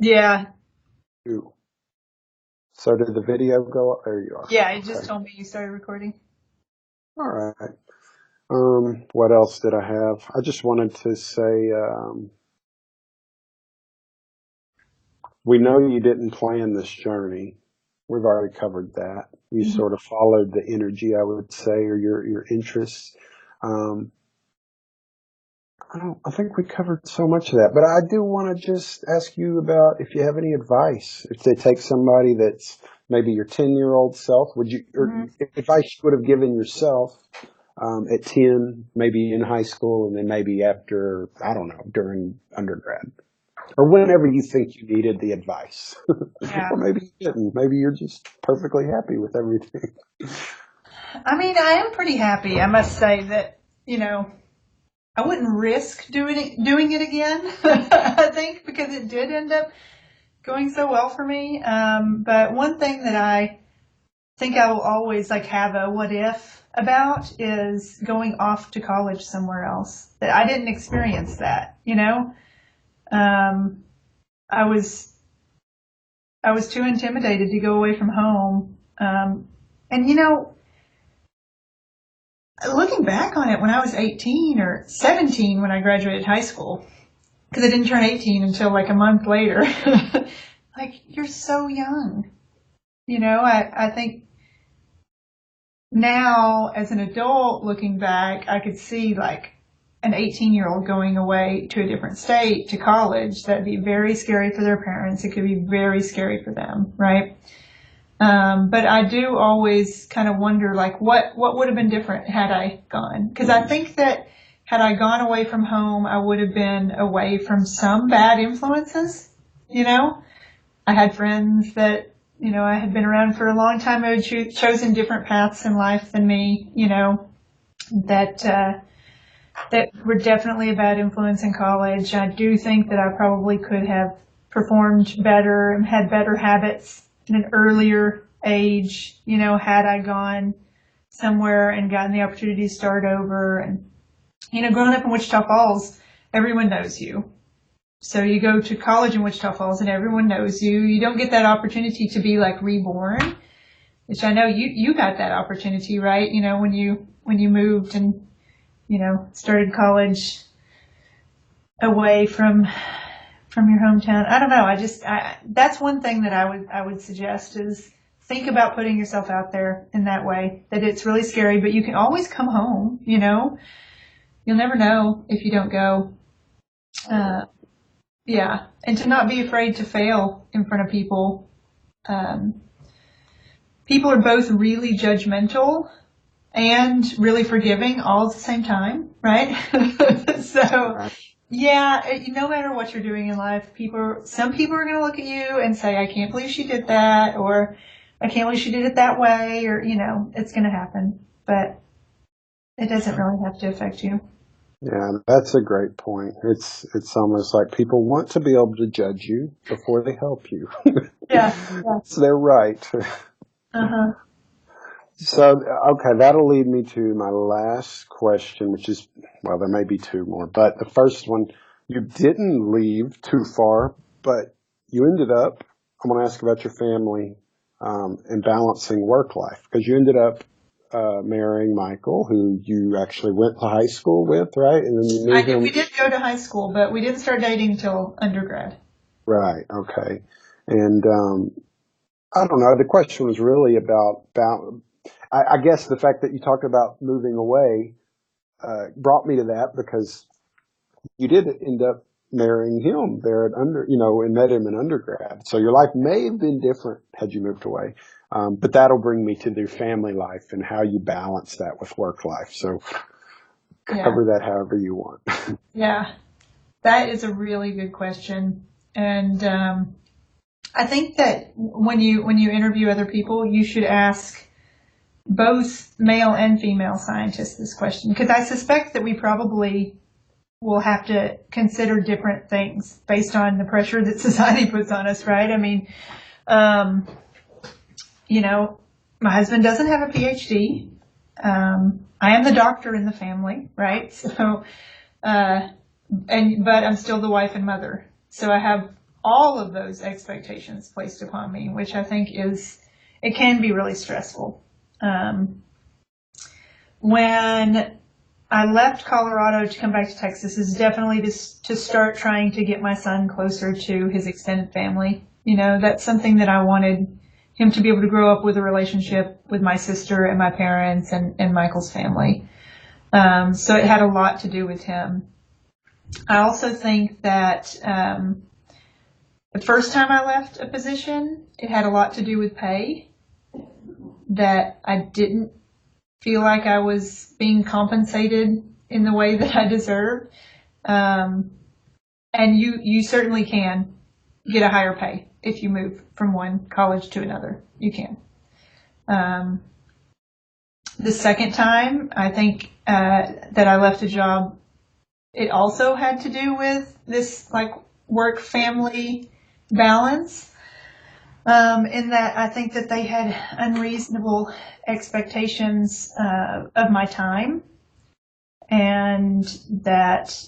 Yeah. Ooh. So did the video go up? There you are. Yeah, it just Okay. told me you started recording. All right. What else did I have? I just wanted to say, we know you didn't plan this journey. We've already covered that. You Mhm. sort of followed the energy, I would say, or your interests. Um, I think we covered so much of that, but I do want to just ask you about if you have any advice. If they take somebody that's maybe your 10-year-old self, would you, or Mhm. advice you would have given yourself at 10, maybe in high school, and then maybe after, I don't know, during undergrad, or whenever you think you needed the advice. Yeah. Or maybe you didn't. Maybe you're just perfectly happy with everything. I mean, I am pretty happy. I must say that, you know, I wouldn't risk doing it again. I think because it did end up going so well for me. But one thing that I think I will always like have a what if about is going off to college somewhere else. That I didn't experience that, you know. Um, I was I was too intimidated to go away from home. And you know, looking back on it, when I was 18 or 17 when I graduated high school, because I didn't turn 18 until like a month later. Like, you're so young. You know, I think now as an adult looking back, I could see like an 18-year-old going away to a different state to college. That'd be very scary for their parents. It could be very scary for them, right? But I do always kind of wonder, like, what would have been different had I gone? Because I think that had I gone away from home, I would have been away from some bad influences. You know, I had friends that, you know, I had been around for a long time who had chosen different paths in life than me, you know, that, that were definitely a bad influence in college. I do think that I probably could have performed better and had better habits in an earlier age, you know, had I gone somewhere and gotten the opportunity to start over. And, you know, growing up in Wichita Falls, everyone knows you. So you go to college in Wichita Falls and everyone knows you. You don't get that opportunity to be like reborn, which I know you got that opportunity, right? You know, when you moved and, you know, started college away from your hometown. I don't know. That's one thing that I would suggest is think about putting yourself out there in that way, that it's really scary, but you can always come home, you know, you'll never know if you don't go. Uh, yeah. And to not be afraid to fail in front of people. Um, People are both really judgmental and really forgiving all at the same time, right? So Right. yeah, no matter what you're doing in life, some people are going to look at you and say, I can't believe she did that, or I can't believe she did it that way, or, you know, it's going to happen, but it doesn't really have to affect you. Yeah, that's a great point. It's almost like people want to be able to judge you before they help you. Yeah, yeah. It's their right. Uh-huh. So, okay, that'll lead me to my last question, which is, well, there may be two more, but the first one, you didn't leave too far, but you ended up, I want to ask about your family, and balancing work life, because you ended up, marrying Michael, who you actually went to high school with, right? And then you knew We him, did go to high school, but we didn't start dating until undergrad. right? Okay. And, I don't know. The question was really about I guess the fact that you talked about moving away brought me to that because you did end up marrying him there at and met him in undergrad. So your life may have been different had you moved away. But that'll bring me to your family life and how you balance that with work life. So Yeah. cover that however you want. Yeah. That is a really good question. And, I think that when you interview other people, you should ask both male and female scientists this question, because I suspect that we probably will have to consider different things based on the pressure that society puts on us, right? I mean, um, you know, my husband doesn't have a Ph.D. I am the doctor in the family, right? So, but I'm still the wife and mother. So I have all of those expectations placed upon me, which I think it can be really stressful. When I left Colorado to come back to Texas is definitely to start trying to get my son closer to his extended family. That's something that I wanted him to be able to grow up with a relationship with my sister and my parents and Michael's family. So it had a lot to do with him. I also think that the first time I left a position, it had a lot to do with pay, that I didn't feel like I was being compensated in the way that I deserved. And you certainly can get a higher pay if you move from one college to another. You can. The second time, I think that I left a job, it also had to do with this like work-family balance. In that I think that they had unreasonable expectations of my time, and that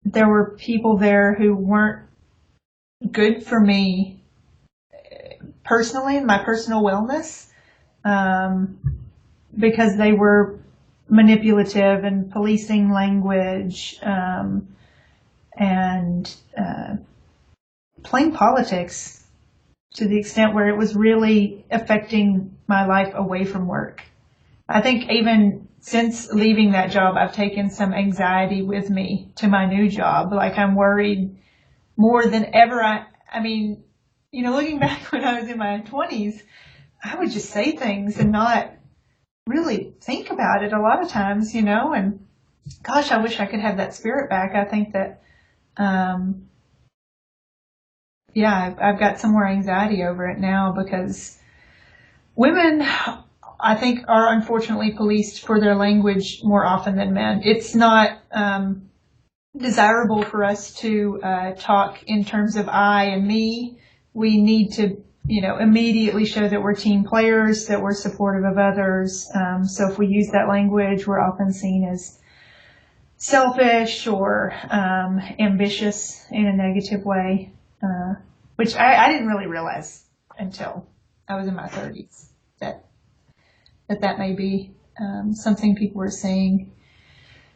there were people there who weren't good for me personally and my personal wellness, because they were manipulative and policing language, and playing politics to the extent where it was really affecting my life away from work. I think even since leaving that job, I've taken some anxiety with me to my new job. Like, I'm worried more than ever. I mean, looking back when I was in my 20s, I would just say things and not really think about it a lot of times, and gosh, I wish I could have that spirit back. I think that, I've got some more anxiety over it now, because women, I think, are unfortunately policed for their language more often than men. It's not desirable for us to talk in terms of I and me. We need to, immediately show that we're team players, that we're supportive of others. So if we use that language, we're often seen as selfish or ambitious in a negative way, which I didn't really realize until I was in my 30s that may be something people were saying.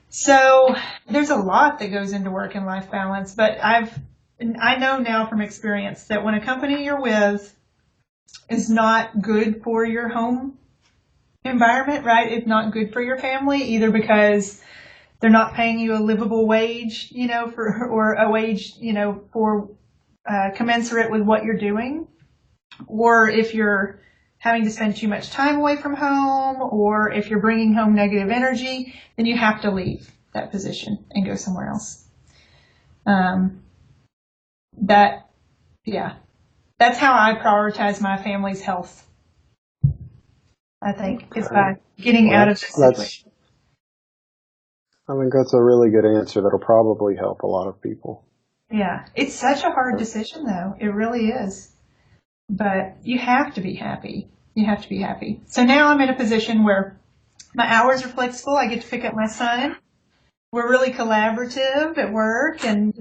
So there's a lot that goes into work and life balance, but I know now from experience that when a company you're with is not good for your home environment, right? It's not good for your family, either because they're not paying you a livable wage, or a wage, for commensurate with what you're doing, or if you're having to spend too much time away from home, or if you're bringing home negative energy, then you have to leave that position and go somewhere else. That's how I prioritize my family's health, I think, is by getting out of this situation. I think that's a really good answer that'll probably help a lot of people. Yeah, it's such a hard decision, though. It really is. But you have to be happy. You have to be happy. So now I'm in a position where my hours are flexible. I get to pick up my son. We're really collaborative at work, and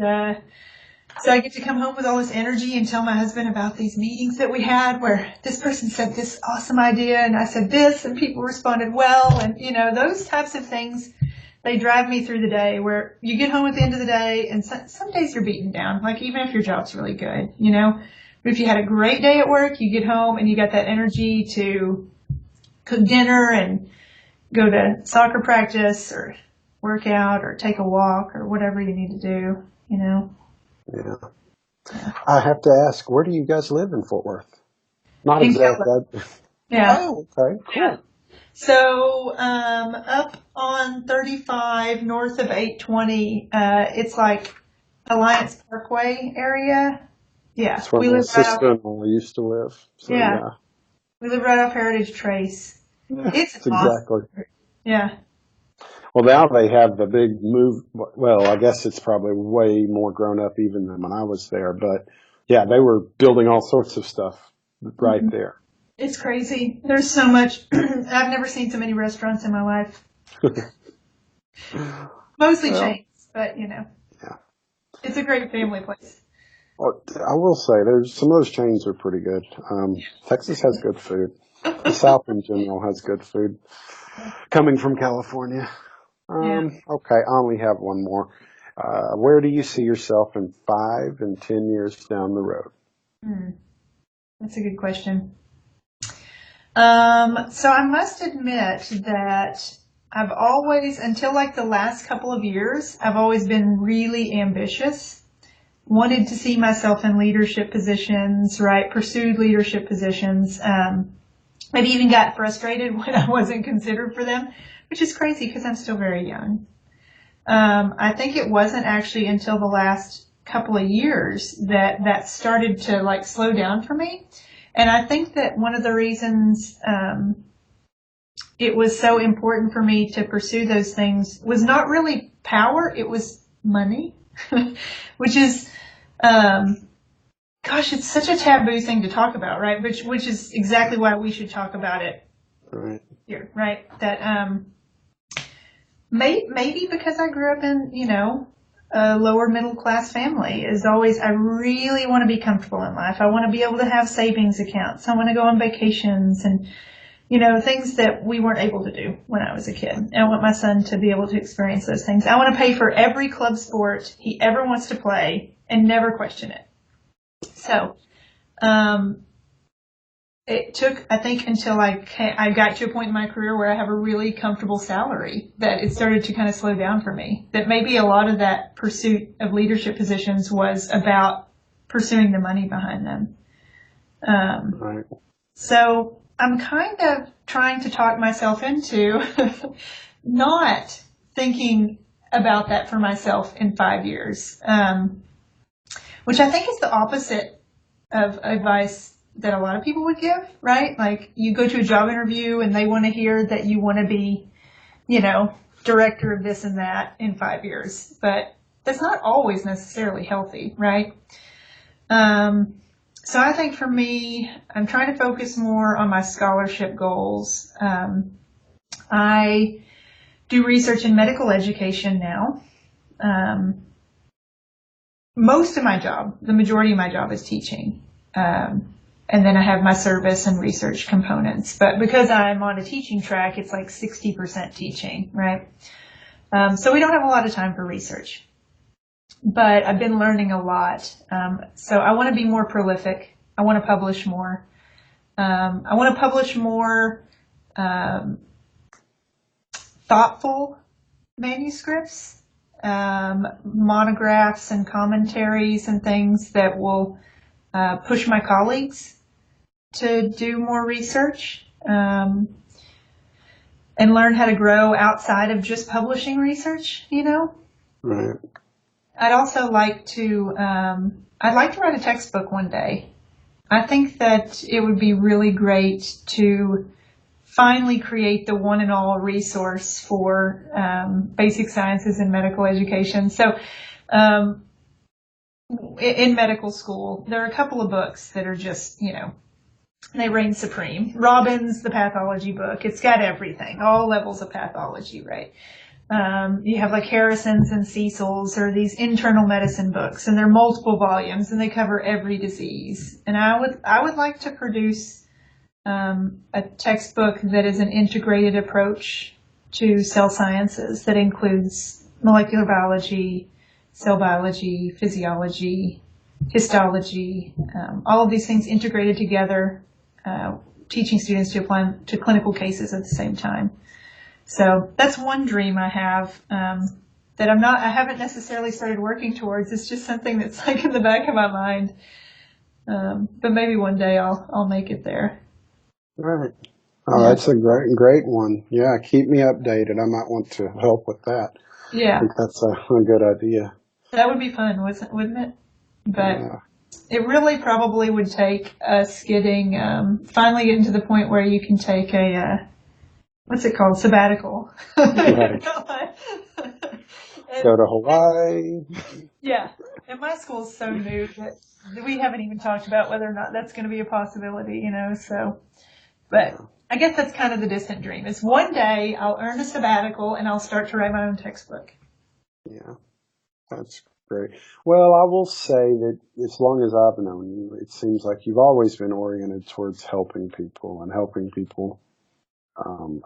so I get to come home with all this energy and tell my husband about these meetings that we had where this person said this awesome idea and I said this and people responded well, and those types of things, they drive me through the day, where you get home at the end of the day and some days you're beaten down, like even if your job's really good, but if you had a great day at work, you get home and you got that energy to cook dinner and go to soccer practice or work out or take a walk or whatever you need to do, Yeah. I have to ask, where do you guys live in Fort Worth? Not exactly. Yeah. Oh, okay. Cool. Yeah. So, up on 35 north of 820, it's like Alliance Parkway area. Yeah. That's where my sister-in-law used to live. So, yeah. We live right off Heritage Trace. It's awesome. Exactly. Yeah. Well, now they have the big move. Well, I guess it's probably way more grown up even than when I was there. But yeah, they were building all sorts of stuff right there. It's crazy. There's so much. I've never seen so many restaurants in my life. Mostly chains, but Yeah. It's a great family place. Well, I will say there's some of those chains are pretty good. Texas has good food. The South in general has good food. Coming from California. Yeah. Okay, I only have one more. Where do you see yourself in 5 and 10 years down the road? That's a good question. So I must admit that I've always, until like the last couple of years, I've always been really ambitious. Wanted to see myself in leadership positions, right? Pursued leadership positions. Maybe even got frustrated when I wasn't considered for them, which is crazy because I'm still very young. I think it wasn't actually until the last couple of years that started to like slow down for me. And I think that one of the reasons it was so important for me to pursue those things was not really power, it was money, which is, gosh, it's such a taboo thing to talk about, right? Which is exactly why we should talk about it Right. here, right? That maybe because I grew up in, a lower middle class family is always, I really want to be comfortable in life. I want to be able to have savings accounts. I want to go on vacations and, things that we weren't able to do when I was a kid. And I want my son to be able to experience those things. I want to pay for every club sport he ever wants to play and never question it. So, it took, I think, until I got to a point in my career where I have a really comfortable salary that it started to kind of slow down for me. That maybe a lot of that pursuit of leadership positions was about pursuing the money behind them. Right. So I'm kind of trying to talk myself into not thinking about that for myself in 5 years, which I think is the opposite of advice that a lot of people would give, right? Like you go to a job interview and they want to hear that you want to be, director of this and that in 5 years, but that's not always necessarily healthy, right? So I think for me, I'm trying to focus more on my scholarship goals. I do research in medical education now. Most of my job, the majority of my job is teaching. And then I have my service and research components. But because I'm on a teaching track, it's like 60% teaching, right? So we don't have a lot of time for research. But I've been learning a lot. So I want to be more prolific. I want to publish more. I want to publish more thoughtful manuscripts, monographs and commentaries and things that will push my colleagues to do more research and learn how to grow outside of just publishing research, Right. I'd also like to, I'd like to write a textbook one day. I think that it would be really great to finally create the one and all resource for basic sciences and medical education. So in medical school, there are a couple of books that are just, they reign supreme. Robbins, the pathology book, it's got everything, all levels of pathology, right? You have like Harrison's and Cecil's or these internal medicine books, and they're multiple volumes and they cover every disease. And I would like to produce a textbook that is an integrated approach to cell sciences that includes molecular biology, cell biology, physiology, histology, all of these things integrated together, teaching students to apply them to clinical cases at the same time. So that's one dream I have that I haven't necessarily started working towards. It's just something that's like in the back of my mind. But maybe one day I'll make it there. Right. Oh, Yeah. that's a great one. Yeah, keep me updated. I might want to help with that. I Yeah, think that's a good idea. that would be fun, wouldn't it? But Yeah. it really probably would take us getting, finally getting to the point where you can take a, what's it called? Sabbatical. Right. And- Go to Hawaii. Yeah, and my school's so new that we haven't even talked about whether or not that's going to be a possibility, so, but I guess that's kind of the distant dream is one day I'll earn a sabbatical and I'll start to write my own textbook. Yeah, that's great. Well, I will say that as long as I've known you, it seems like you've always been oriented towards helping people and helping people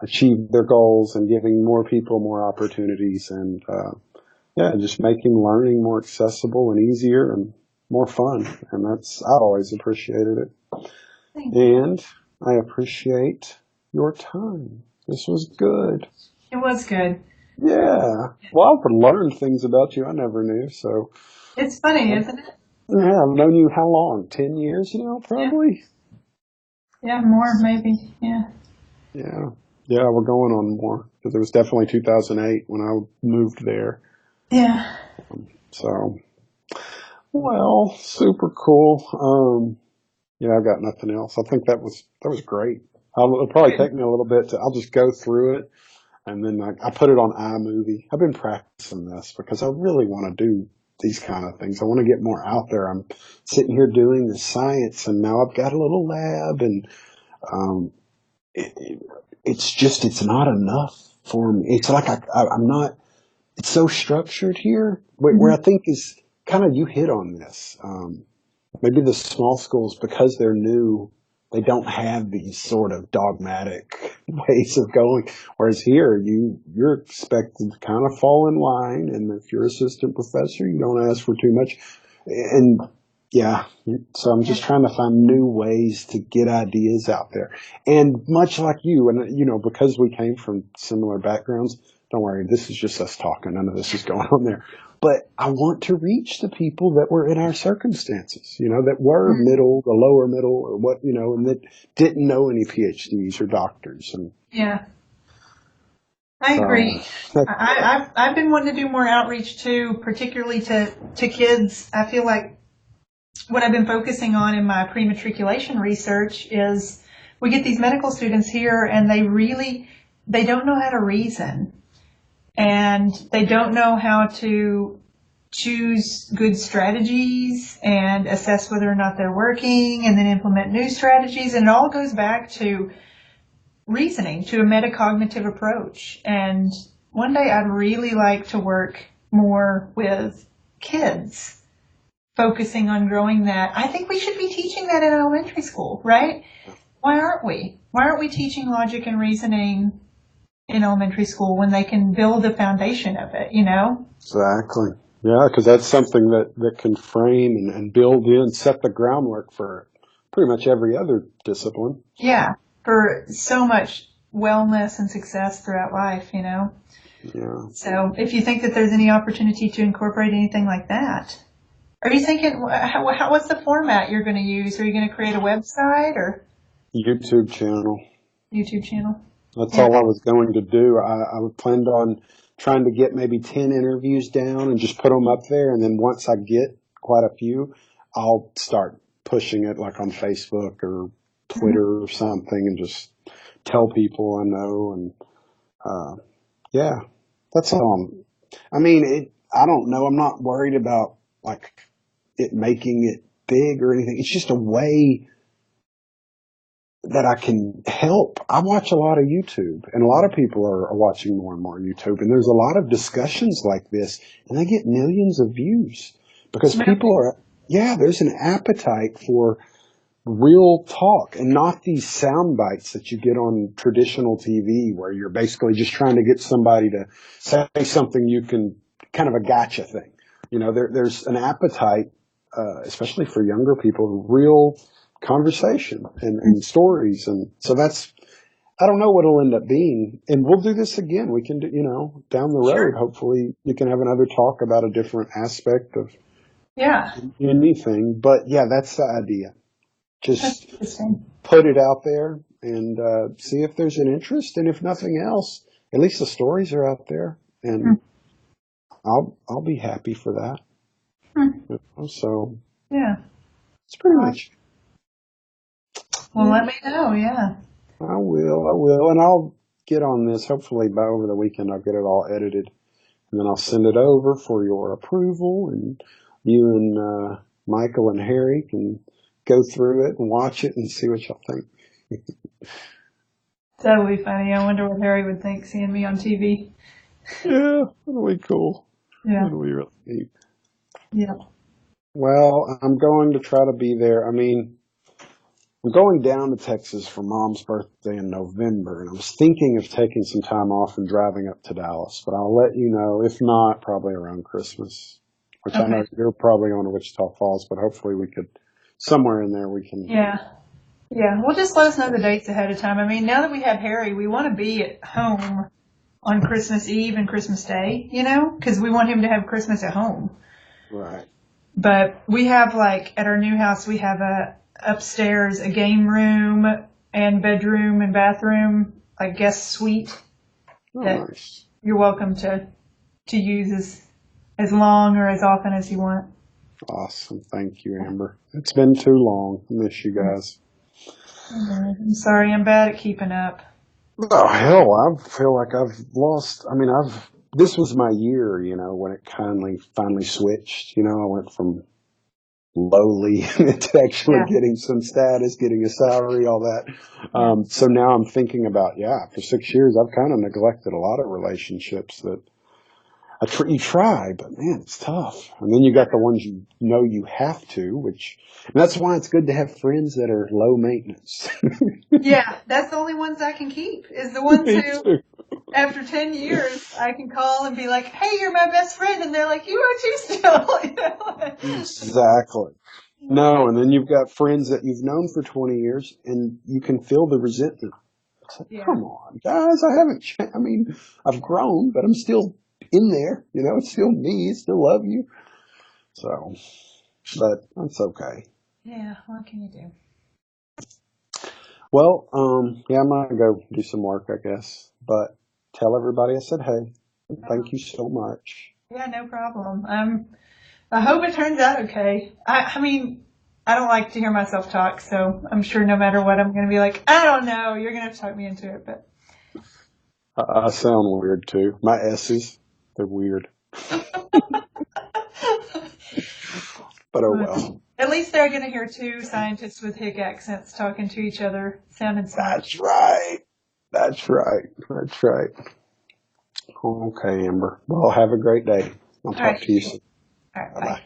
achieve their goals and giving more people more opportunities and yeah, just making learning more accessible and easier and more fun. And I've always appreciated it. Thank you. And I appreciate your time. This was good. It was good. Yeah. Well, I've learned things about you I never knew. So, It's funny, isn't it? yeah, I've known you how long? 10 years now, probably? Yeah, more maybe. Yeah. Yeah. Yeah, we're going on more because it was definitely 2008 when I moved there. Yeah. So, well, super cool. Yeah, I got nothing else. I think that was great. It'll probably take me a little bit I'll just go through it and then I put it on iMovie. I've been practicing this because I really want to do these kind of things. I want to get more out there. I'm sitting here doing the science and now I've got a little lab and, um, it's not enough for me. It's like I'm not, it's so structured here where I think is kind of, you hit on this. Maybe the small schools, because they're new, they don't have these sort of dogmatic ways of going. Whereas here, you're expected to kind of fall in line, and if you're assistant professor, you don't ask for too much. And yeah, so I'm just trying to find new ways to get ideas out there. And much like you, and because we came from similar backgrounds, don't worry, this is just us talking. None of this is going on there. But I want to reach the people that were in our circumstances, that were middle, the lower middle, or what, and that didn't know any PhDs or doctors. And Yeah. I so agree. I've been wanting to do more outreach too, particularly to kids. I feel like what I've been focusing on in my pre-matriculation research is we get these medical students here and they don't know how to reason and they don't know how to choose good strategies and assess whether or not they're working and then implement new strategies. And it all goes back to reasoning, to a metacognitive approach. And one day I'd really like to work more with kids, focusing on growing that. I think we should be teaching that in elementary school, right? Why aren't we? Why aren't we teaching logic and reasoning in elementary school when they can build a foundation of it, Exactly. Yeah, because that's something that can frame and build in, set the groundwork for pretty much every other discipline. Yeah, for so much wellness and success throughout life, Yeah. So if you think that there's any opportunity to incorporate anything like that, are you thinking, what's the format you're going to use? Are you going to create a website or YouTube channel. YouTube channel? That's all I was going to do. I planned on trying to get maybe 10 interviews down and just put them up there. And then once I get quite a few, I'll start pushing it like on Facebook or Twitter or something and just tell people I know. And, yeah, that's all. I mean, I don't know. I'm not worried about like it making it big or anything. It's just a way that I can help. I watch a lot of YouTube and a lot of people are watching more and more YouTube and there's a lot of discussions like this and they get millions of views because there's an appetite for real talk and not these sound bites that you get on traditional TV where you're basically just trying to get somebody to say something you can kind of a gotcha thing. There's an appetite, especially for younger people, real conversation and stories. And so I don't know what it'll end up being. And we'll do this again. We can do, down the road, hopefully you can have another talk about a different aspect of anything. But yeah, that's the idea. Just put it out there and see if there's an interest. And if nothing else, at least the stories are out there. And I'll be happy for that. So Yeah. it's pretty much. Well, let me know. Yeah. I will. And I'll get on this. Hopefully by over the weekend, I'll get it all edited and then I'll send it over for your approval and you and Michael and Harry can go through it and watch it and see what y'all think. That'll be funny. I wonder what Harry would think seeing me on TV. Yeah, that'll be cool. Yeah. That'll be really neat. Yeah. Well, I'm going to try to be there. I mean, I'm going down to Texas for Mom's birthday in November, and I was thinking of taking some time off and driving up to Dallas, but I'll let you know. If not, probably around Christmas, which I Okay. know you're probably going to Wichita Falls, but hopefully we could, somewhere in there we can. Yeah. Yeah. Well, just let us know the dates ahead of time. I mean, now that we have Harry, we want to be at home on Christmas Eve and Christmas Day, because we want him to have Christmas at home. Right. But we have at our new house, we have upstairs a game room and bedroom and bathroom, like guest suite Oh, that nice. you're welcome to use as long or as often as you want. Awesome. Thank you, Amber. It's been too long. I miss you guys. I'm sorry, I'm bad at keeping up. Oh, hell, I feel like I've lost. I mean, this was my year, when it finally switched. I went from lowly to actually Yeah. getting some status, getting a salary, all that. Yeah. So now I'm thinking about, for 6 years, I've kind of neglected a lot of relationships that you try, but man, it's tough. And then you got the ones you know you have to, and that's why it's good to have friends that are low maintenance. Yeah, that's the only ones I can keep, is the ones Me who, too. after 10 years, I can call and be like, hey, you're my best friend. And they're like, you are too still. Exactly. No, and then you've got friends that you've known for 20 years, and you can feel the resentment. It's like, Yeah. come on, guys, I haven't changed. I mean, I've grown, but I'm still in there. It's still me. I still love you. So, but that's okay. Yeah, what can you do? Well, I'm gonna go do some work, I guess. But tell everybody I said hey. Oh, Thank you so much. yeah, no problem. I hope it turns out okay. I mean, I don't like to hear myself talk, so I'm sure no matter what, I'm going to be like, I don't know. You're going to have to talk me into it, but I sound weird too. My S's, they're weird. But oh well. at least they're going to hear two scientists with hick accents talking to each other, sounding smart. That's right. That's right. That's right. Okay, Amber. Well, have a great day. I'll All talk right. to you soon. All right. Bye Bye. bye.